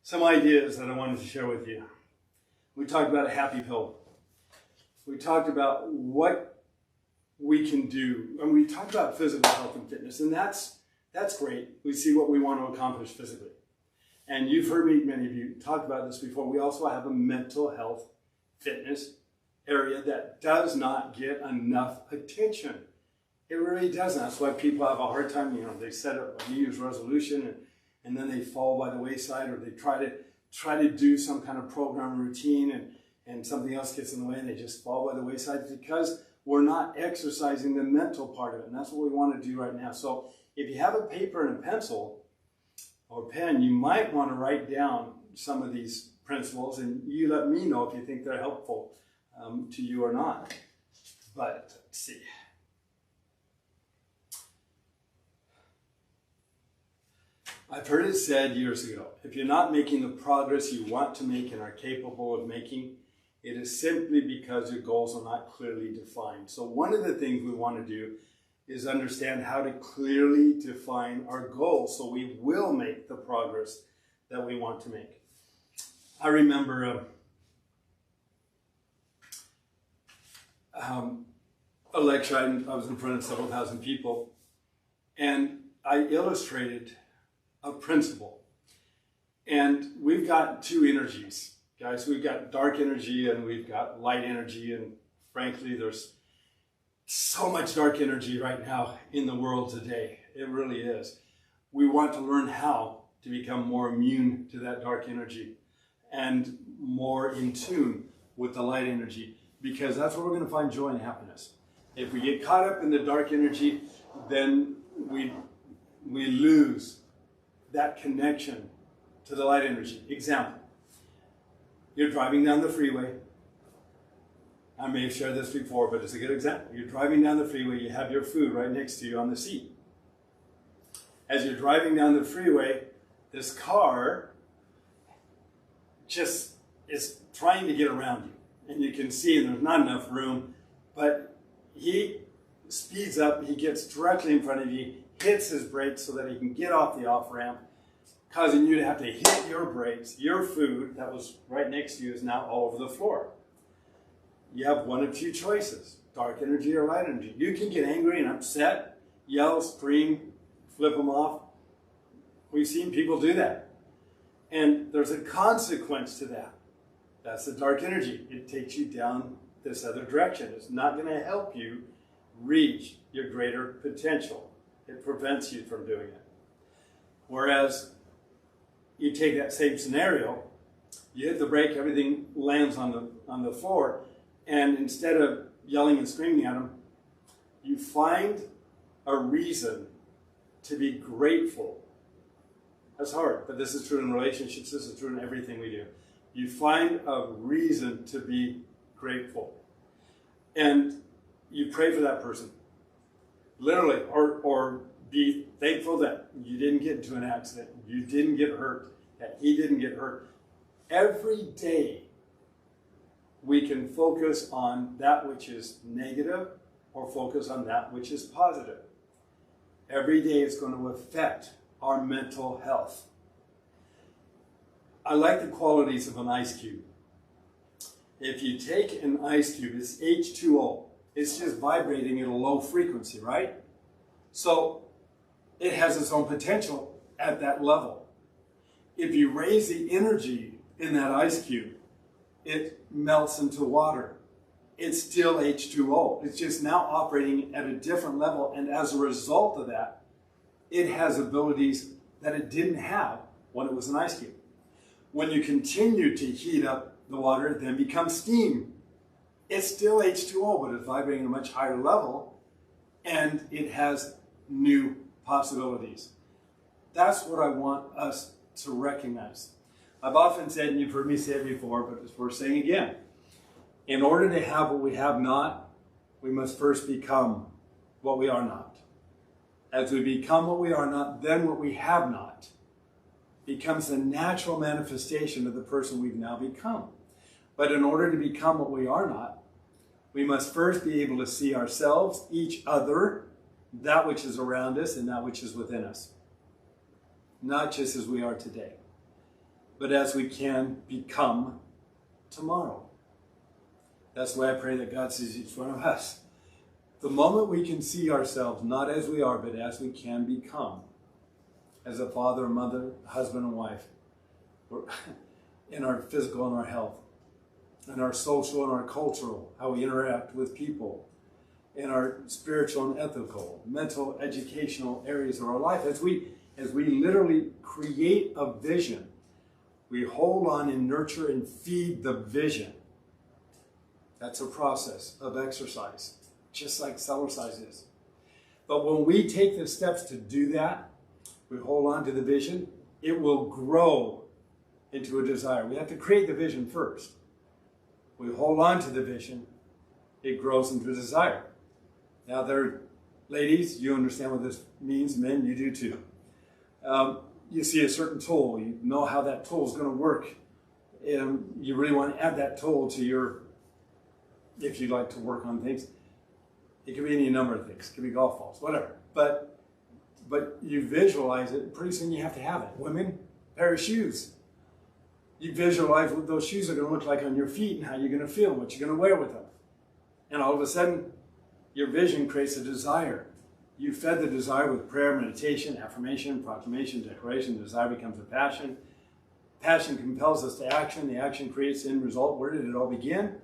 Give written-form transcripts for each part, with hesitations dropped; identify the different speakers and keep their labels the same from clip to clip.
Speaker 1: some ideas that I wanted to share with you. We talked about a happy pill. We talked about what we can do, and we talked about physical health and fitness, and that's great. We see what we want to accomplish physically. And you've heard me, many of you, talk about this before. We also have a mental health fitness area that does not get enough attention. It really doesn't. That's why people have a hard time, they set up a New Year's resolution and then they fall by the wayside, or they try to do some kind of program routine and something else gets in the way and they just fall by the wayside because we're not exercising the mental part of it. And that's what we want to do right now. So if you have a paper and a pencil or pen, you might want to write down some of these principles, and you let me know if you think they're helpful to you or not. But let's see. I've heard it said years ago, if you're not making the progress you want to make and are capable of making, it is simply because your goals are not clearly defined. So one of the things we want to do is understand how to clearly define our goals so we will make the progress that we want to make. I remember a lecture. I was in front of several thousand people, and I illustrated a principle. And we've got two energies, guys. We've got dark energy and we've got light energy, and frankly, there's so much dark energy right now in the world today. It really is. We want to learn how to become more immune to that dark energy and more in tune with the light energy, because that's where we're going to find joy and happiness. If we get caught up in the dark energy, then we lose that connection to the light energy. Example, you're driving down the freeway. I may have shared this before, but it's a good example. You're driving down the freeway, you have your food right next to you on the seat. As you're driving down the freeway, this car just is trying to get around you. And you can see there's not enough room, but he speeds up, he gets directly in front of you, hits his brakes so that he can get off the off-ramp, causing you to have to hit your brakes. Your food that was right next to you is now all over the floor. You have one of two choices, dark energy or light energy. You can get angry and upset, yell, scream, flip them off. We've seen people do that. And there's a consequence to that. That's the dark energy. It takes you down this other direction. It's not going to help you reach your greater potential. It prevents you from doing it. Whereas you take that same scenario, you hit the brake, everything lands on the floor, and instead of yelling and screaming at them, you find a reason to be grateful. That's hard, but this is true in relationships. This is true in everything we do. You find a reason to be grateful. And you pray for that person. Literally, or be thankful that you didn't get into an accident, you didn't get hurt, that he didn't get hurt. Every day, we can focus on that which is negative or focus on that which is positive. Every day is going to affect our mental health. I like the qualities of an ice cube. If you take an ice cube, it's H2O. It's just vibrating at a low frequency, right? So it has its own potential at that level. If you raise the energy in that ice cube, it melts into water. It's still H2O. It's just now operating at a different level, and as a result of that, it has abilities that it didn't have when it was an ice cube. When you continue to heat up the water, it then becomes steam. It's still H2O, but it's vibrating at a much higher level, and it has new possibilities. That's what I want us to recognize. I've often said, and you've heard me say it before, but it's worth saying again, in order to have what we have not, we must first become what we are not. As we become what we are not, then what we have not becomes the natural manifestation of the person we've now become. But in order to become what we are not, we must first be able to see ourselves, each other, that which is around us, and that which is within us. Not just as we are today. but as we can become tomorrow. That's the way I pray that God sees each one of us. The moment we can see ourselves not as we are, but as we can become, as a father, mother, husband, and wife, in our physical and our health, in our social and our cultural, how we interact with people, in our spiritual and ethical, mental, educational areas of our life, as we literally create a vision, we hold on and nurture and feed the vision. That's a process of exercise, just like Cellercise is. But when we take the steps to do that, we hold on to the vision, it will grow into a desire. We have to create the vision first. We hold on to the vision, it grows into a desire. Now there, ladies, you understand what this means. Men, you do too. You see a certain tool, you know how that tool is going to work. You really want to add that tool to your, if you like to work on things. It could be any number of things. It could be golf balls, whatever. But you visualize it, pretty soon you have to have it. Women, pair of shoes. You visualize what those shoes are going to look like on your feet and how you're going to feel, what you're going to wear with them. And all of a sudden, your vision creates a desire. You fed the desire with prayer, meditation, affirmation, proclamation, declaration. The desire becomes a passion. Passion compels us to action. The action creates the end result. Where did it all begin?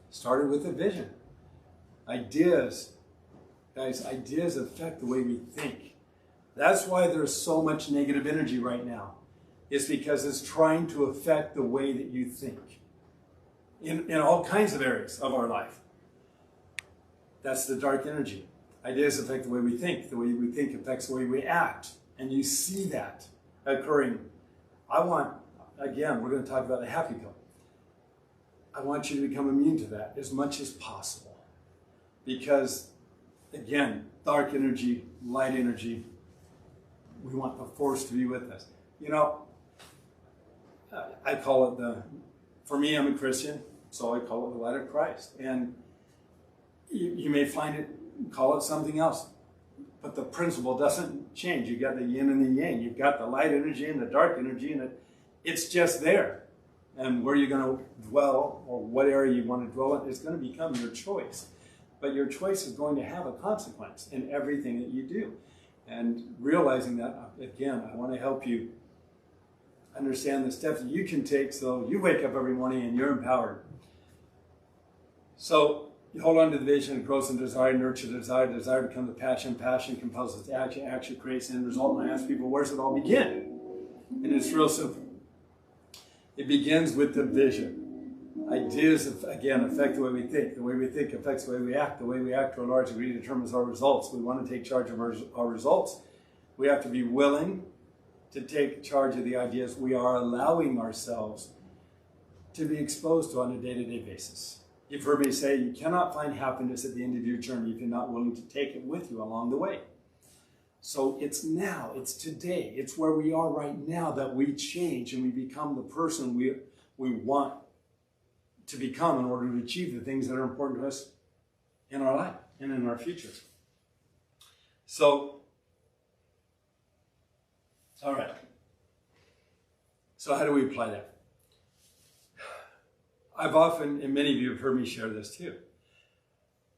Speaker 1: Started with a vision. Ideas. Guys, ideas affect the way we think. That's why there's so much negative energy right now. It's because it's trying to affect the way that you think. In all kinds of areas of our life. That's the dark energy. Ideas affect the way we think. The way we think affects the way we act. And you see that occurring. Again, we're going to talk about the happy pill. I want you to become immune to that as much as possible. Because, again, dark energy, light energy, we want the force to be with us. You know, I call it for me, I'm a Christian, so I call it the light of Christ. And you may call it something else, but the principle doesn't change. You've got the yin and the yang. You've got the light energy and the dark energy, and it's just there. And where you're going to dwell, or what area you want to dwell in, is going to become your choice. But your choice is going to have a consequence in everything that you do. And realizing that, again, I want to help you understand the steps that you can take so you wake up every morning and you're empowered. So you hold on to the vision, it grows in desire, nurture desire, desire becomes a passion, passion compels us to action, action creates the end result. And I ask people, where does it all begin? And it's real simple. It begins with the vision. Ideas, again, affect the way we think. The way we think affects the way we act. The way we act to a large degree determines our results. We want to take charge of our results. We have to be willing to take charge of the ideas we are allowing ourselves to be exposed to on a day-to-day basis. You've heard me say you cannot find happiness at the end of your journey if you're not willing to take it with you along the way. So it's now, it's today, it's where we are right now that we change and we become the person we want to become in order to achieve the things that are important to us in our life and in our future. So, all right. So how do we apply that? I've often, and many of you have heard me share this too.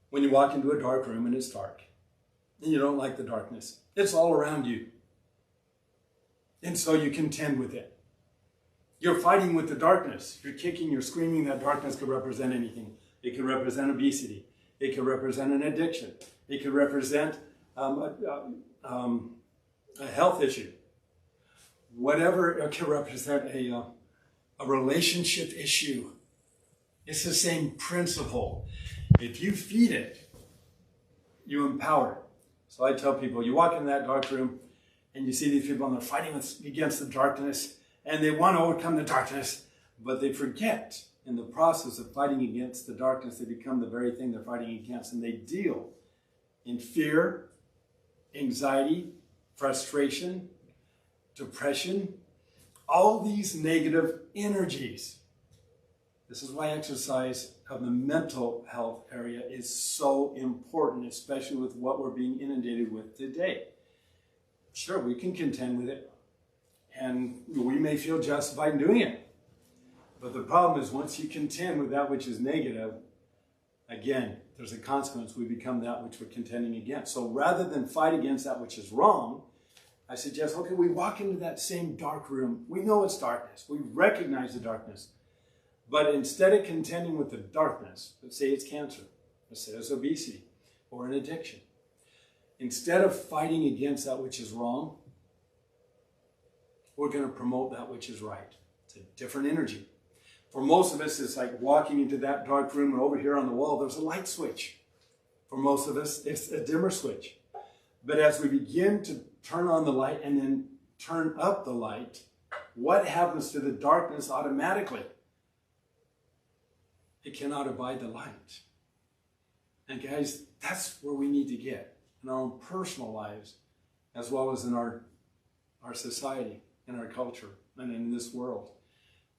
Speaker 1: When you walk into a dark room and it's dark, and you don't like the darkness, it's all around you. And so you contend with it. You're fighting with the darkness. You're kicking, you're screaming. That darkness could represent anything. It could represent obesity. It could represent an addiction. It could represent a health issue. Whatever, it could represent a relationship issue. It's the same principle. If you feed it, you empower it. So I tell people, you walk in that dark room and you see these people and they're fighting against the darkness and they want to overcome the darkness, but they forget in the process of fighting against the darkness, they become the very thing they're fighting against, and they deal in fear, anxiety, frustration, depression, all these negative energies. This is why exercise of the mental health area is so important, especially with what we're being inundated with today. Sure, we can contend with it, and And we may feel justified in doing it. But the problem is once you contend with that which is negative, again, there's a consequence. We become that which we're contending against. So rather than fight against that which is wrong, I suggest, okay, we walk into that same dark room. We know it's darkness. We recognize the darkness. But instead of contending with the darkness, let's say it's cancer, let's say it's obesity, or an addiction. Instead of fighting against that which is wrong, we're going to promote that which is right. It's a different energy. For most of us, it's like walking into that dark room, and over here on the wall, there's a light switch. For most of us, it's a dimmer switch. But as we begin to turn on the light and then turn up the light, what happens to the darkness automatically? It cannot abide the light. And guys, that's where we need to get in our own personal lives, as well as in our society, in our culture, and in this world.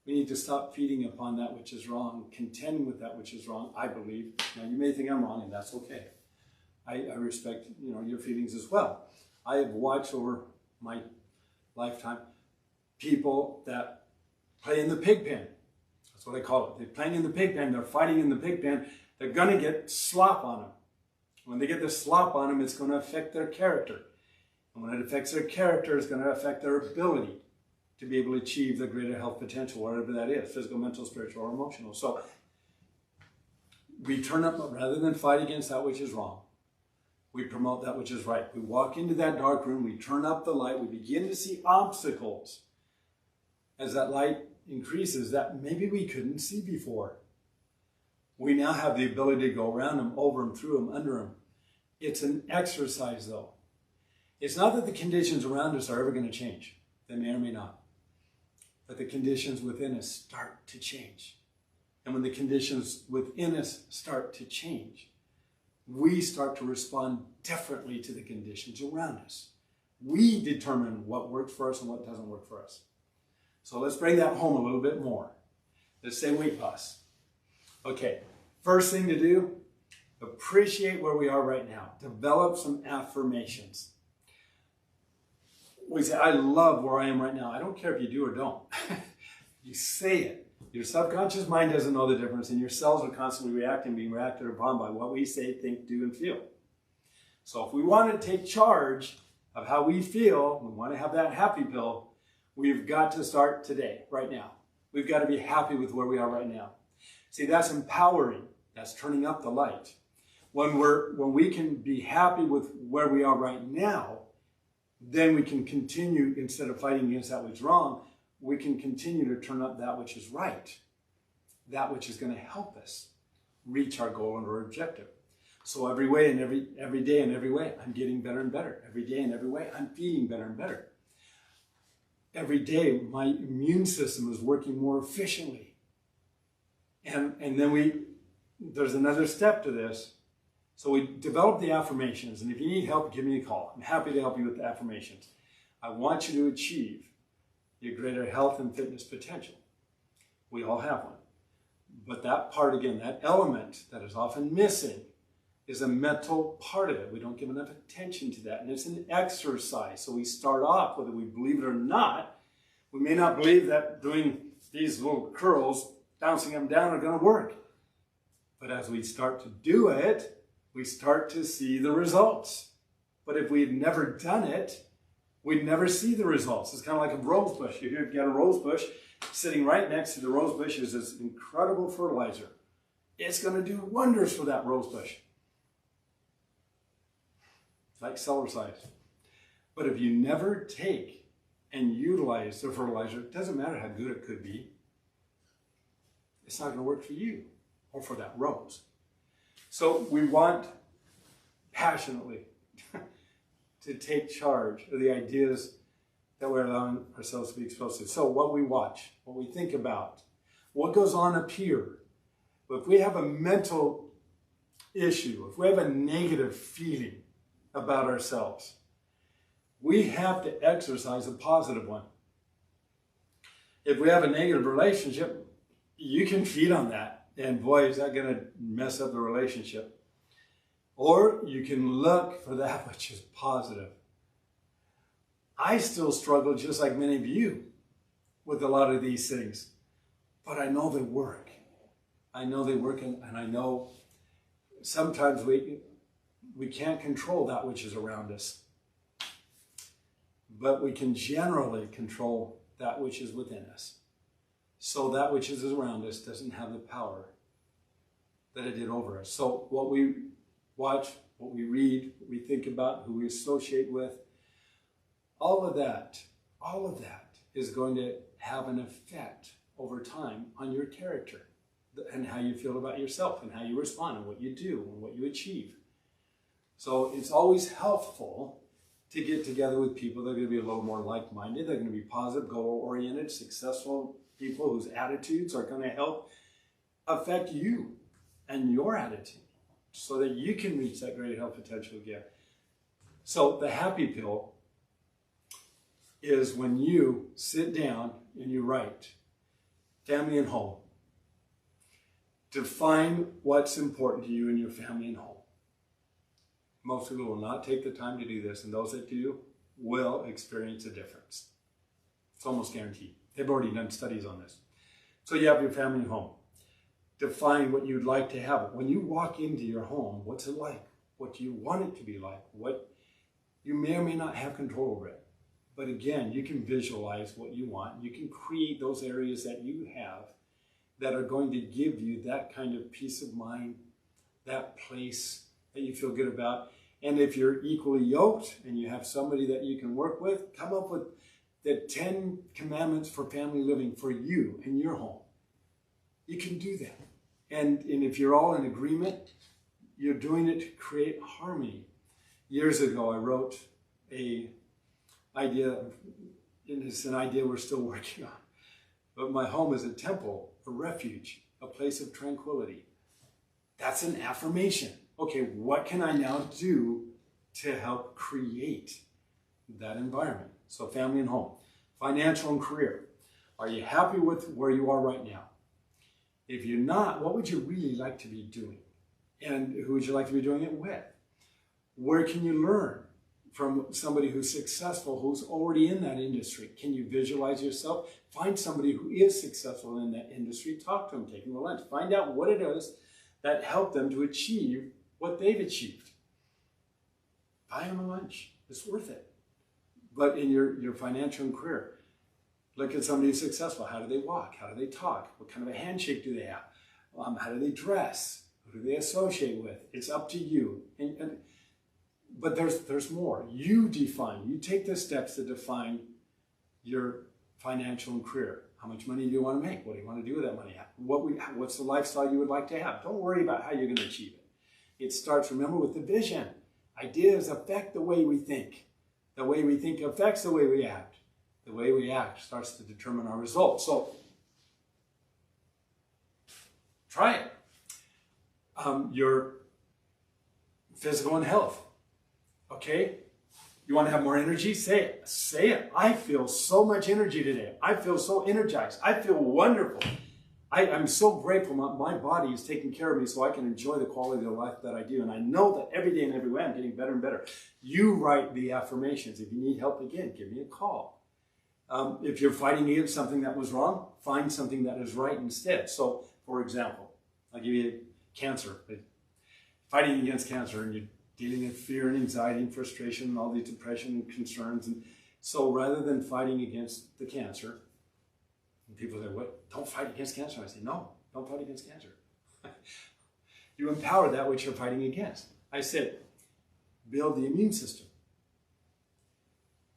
Speaker 1: We need to stop feeding upon that which is wrong, contending with that which is wrong, I believe. Now, you may think I'm wrong, and that's okay. I respect, your feelings as well. I have watched over my lifetime people that play in the pig pen. That's what I call it. They're playing in the pig pen. They're fighting in the pig pen. They're going to get slop on them. When they get the slop on them, it's going to affect their character. And when it affects their character, it's going to affect their ability to be able to achieve the greater health potential, whatever that is, physical, mental, spiritual, or emotional. So we turn up, rather than fight against that which is wrong, we promote that which is right. We walk into that dark room, we turn up the light, we begin to see obstacles as that light increases that maybe we couldn't see before. We now have the ability to go around them, over them, through them, under them. It's an exercise, though. It's not that the conditions around us are ever going to change. They may or may not. But the conditions within us start to change. And when the conditions within us start to change, we start to respond differently to the conditions around us. We determine what works for us and what doesn't work for us. So let's bring that home a little bit more. Let's say weight loss. Okay, first thing to do, appreciate where we are right now. Develop some affirmations. We say, I love where I am right now. I don't care if you do or don't. You say it. Your subconscious mind doesn't know the difference, and your cells are constantly reacting, being reacted upon by what we say, think, do, and feel. So if we want to take charge of how we feel, we want to have that happy pill, we've got to start today, right now. We've got to be happy with where we are right now. See, that's empowering. That's turning up the light. When we can be happy with where we are right now, then we can continue, instead of fighting against that which is wrong, we can continue to turn up that which is right. That which is going to help us reach our goal and our objective. So every way and every day and every way, I'm getting better and better. Every day and every way, I'm feeling better and better. Every day, my immune system is working more efficiently. And then there's another step to this. So we develop the affirmations, and if you need help, give me a call. I'm happy to help you with the affirmations. I want you to achieve your greater health and fitness potential. We all have one. But that part, again, that element that is often missing is a mental part of it. We don't give enough attention to that, and it's an exercise. So we start off, whether we believe it or not, we may not believe that doing these little curls, bouncing them down, are going to work. But as we start to do it, we start to see the results. But if we had never done it, we'd never see the results. It's kind of like a rose bush. You've got a rose bush, sitting right next to the rose bush is this incredible fertilizer. It's going to do wonders for that rose bush. It's like Cellercise. But if you never take and utilize the fertilizer, it doesn't matter how good it could be, it's not going to work for you or for that rose. So we want passionately to take charge of the ideas that we're allowing ourselves to be exposed to. So what we watch, what we think about, what goes on up here. If we have a mental issue, if we have a negative feeling about ourselves, we have to exercise a positive one. If we have a negative relationship, you can feed on that. And boy, is that going to mess up the relationship. Or you can look for that which is positive. I still struggle, just like many of you, with a lot of these things, but I know they work. I know they work, and I know sometimes we can't control that which is around us, but we can generally control that which is within us. So that which is around us doesn't have the power that it did over us. So what we watch, what we read, what we think about, who we associate with, all of that is going to have an effect over time on your character and how you feel about yourself and how you respond and what you do and what you achieve. So it's always helpful to get together with people that are going to be a little more like-minded. They're going to be positive, goal-oriented, successful people whose attitudes are going to help affect you and your attitude so that you can reach that great health potential again. So the happy pill is when you sit down and you write family and home. Define what's important to you in your family and home. Most people will not take the time to do this, and those that do will experience a difference. It's almost guaranteed. They've already done studies on this. So you have your family and home. Define what you'd like to have. When you walk into your home, what's it like? What do you want it to be like? What you may or may not have control over it. But again, you can visualize what you want. You can create those areas that you have that are going to give you that kind of peace of mind, that place that you feel good about. And if you're equally yoked and you have somebody that you can work with, come up with the 10 commandments for family living for you in your home. You can do that. And if you're all in agreement, you're doing it to create harmony. Years ago, I wrote an idea, and it's an idea we're still working on. But my home is a temple, a refuge, a place of tranquility. That's an affirmation. Okay, what can I now do to help create that environment? So family and home. Financial and career. Are you happy with where you are right now? If you're not, what would you really like to be doing? And who would you like to be doing it with? Where can you learn from somebody who's successful, who's already in that industry? Can you visualize yourself? Find somebody who is successful in that industry. Talk to them, take them to lunch. Find out what it is that helped them to achieve what they've achieved. Buy them a lunch. It's worth it. But in your financial and career, look at somebody who's successful. How do they walk? How do they talk? What kind of a handshake do they have? How do they dress? Who do they associate with? It's up to you. But there's more. You define. You take the steps to define your financial and career. How much money do you want to make? What do you want to do with that money? What's the lifestyle you would like to have? Don't worry about how you're going to achieve it. It starts, remember, with the vision. Ideas affect the way we think. The way we think affects the way we act. The way we act starts to determine our results. So, try it. Your physical and health. Okay? You want to have more energy? Say it. Say it. I feel so much energy today. I feel so energized. I feel wonderful. I'm so grateful my body is taking care of me so I can enjoy the quality of life that I do. And I know that every day and every way I'm getting better and better. You write the affirmations. If you need help again, give me a call. If you're fighting against something that was wrong, find something that is right instead. So, for example, I'll give you cancer. Fighting against cancer, and you're dealing with fear and anxiety and frustration and all these depression and concerns. And so rather than fighting against the cancer, and people say, what? Don't fight against cancer. I say, no, don't fight against cancer. You empower that which you're fighting against. I said, build the immune system.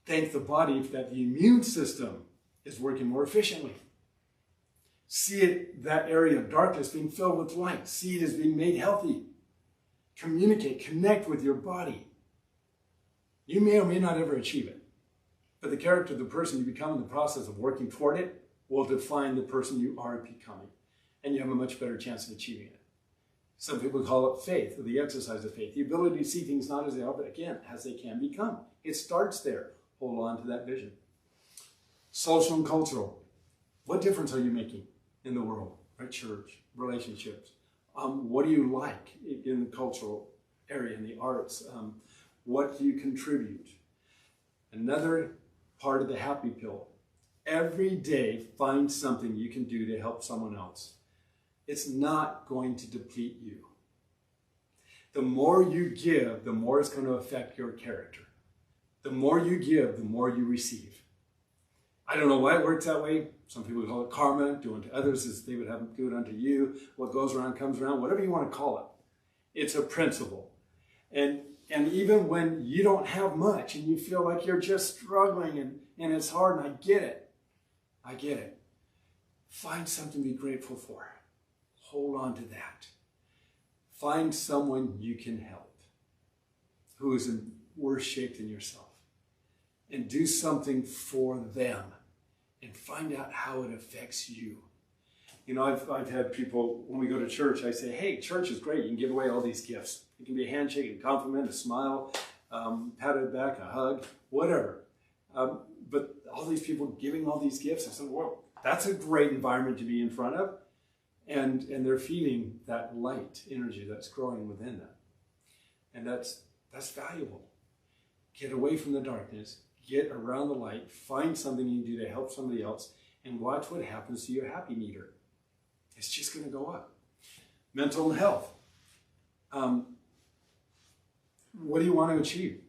Speaker 1: Thank the body that the immune system is working more efficiently. See it, that area of darkness being filled with light. See it as being made healthy. Communicate, connect with your body. You may or may not ever achieve it, but the character of the person you become in the process of working toward it will define the person you are becoming, and you have a much better chance of achieving it. Some people call it faith, or the exercise of faith, the ability to see things not as they are, but again, as they can become. It starts there. Hold on to that vision. Social and cultural. What difference are you making in the world, at church, relationships? What do you like in the cultural area, in the arts? What do you contribute? Another part of the happy pill, Every day, find something you can do to help someone else. It's not going to deplete you. The more you give, the more it's going to affect your character. The more you give, the more you receive. I don't know why it works that way. Some people call it karma, do unto others as they would have do it unto you. What goes around comes around, whatever you want to call it. It's a principle. And even when you don't have much and you feel like you're just struggling and it's hard, and I get it. I get it. Find something to be grateful for. Hold on to that. Find someone you can help who is in worse shape than yourself. And do something for them. And find out how it affects you. You know, I've had people, when we go to church, I say, hey, church is great. You can give away all these gifts. It can be a handshake, a compliment, a smile, pat on the back, a hug, whatever. But all these people giving all these gifts, I said, well, that's a great environment to be in front of. And they're feeling that light energy that's growing within them. And that's valuable. Get away from the darkness. Get around the light. Find something you can do to help somebody else. And watch what happens to your happy meter. It's just going to go up. Mental health. What do you want to achieve?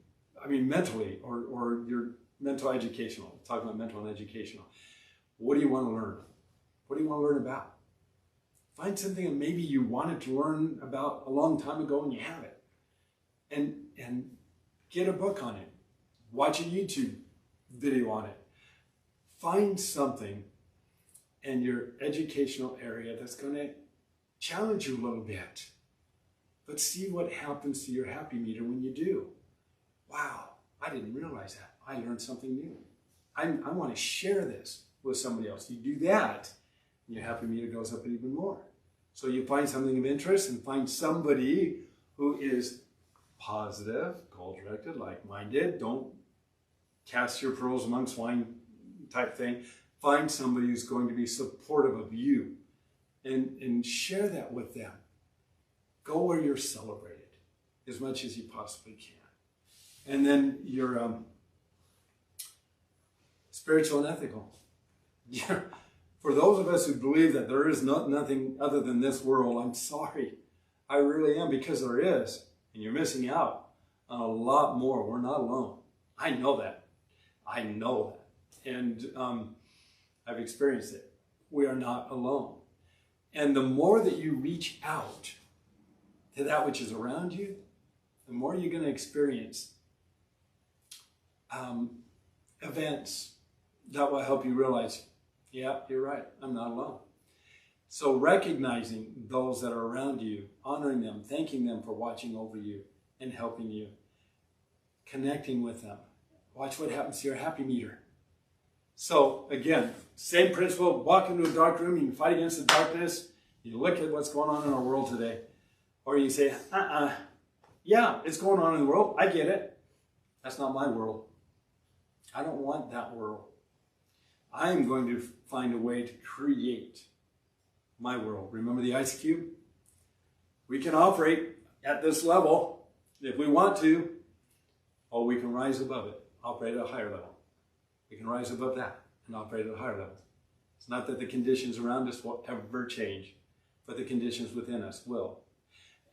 Speaker 1: I mean, mentally, or your mental educational. Talking about mental and educational. What do you want to learn? What do you want to learn about? Find something that maybe you wanted to learn about a long time ago and you have it. And get a book on it. Watch a YouTube video on it. Find something in your educational area that's going to challenge you a little bit. But see what happens to your happy meter when you do. Wow, I didn't realize that. I learned something new. I want to share this with somebody else. You do that, and your happy meter goes up even more. So you find something of interest and find somebody who is positive, goal-directed, like-minded. Don't cast your pearls among swine type thing. Find somebody who's going to be supportive of you and share that with them. Go where you're celebrated as much as you possibly can. And then your spiritual and ethical. Yeah. For those of us who believe that there is nothing other than this world, I'm sorry. I really am, because there is. And you're missing out on a lot more. We're not alone. I know that. I know that. And I've experienced it. We are not alone. And the more that you reach out to that which is around you, the more you're going to experience events that will help you realize, yeah, you're right, I'm not alone. So recognizing those that are around you, honoring them, thanking them for watching over you and helping you, connecting with them. Watch what happens to your happy meter. So again, same principle, walk into a dark room, you can fight against the darkness, you look at what's going on in our world today, or you say, yeah, it's going on in the world, I get it. That's not my world. I don't want that world. I am going to find a way to create my world. Remember the ice cube? We can operate at this level if we want to, or we can rise above it, operate at a higher level. We can rise above that and operate at a higher level. It's not that the conditions around us will ever change, but the conditions within us will.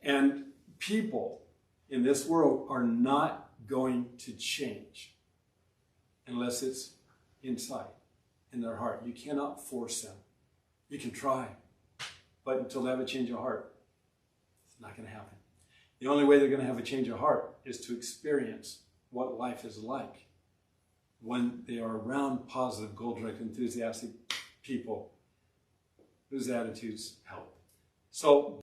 Speaker 1: And people in this world are not going to change unless it's inside, in their heart. You cannot force them. You can try, but until they have a change of heart, it's not going to happen. The only way they're going to have a change of heart is to experience what life is like when they are around positive, goal-directed, enthusiastic people whose attitudes help. So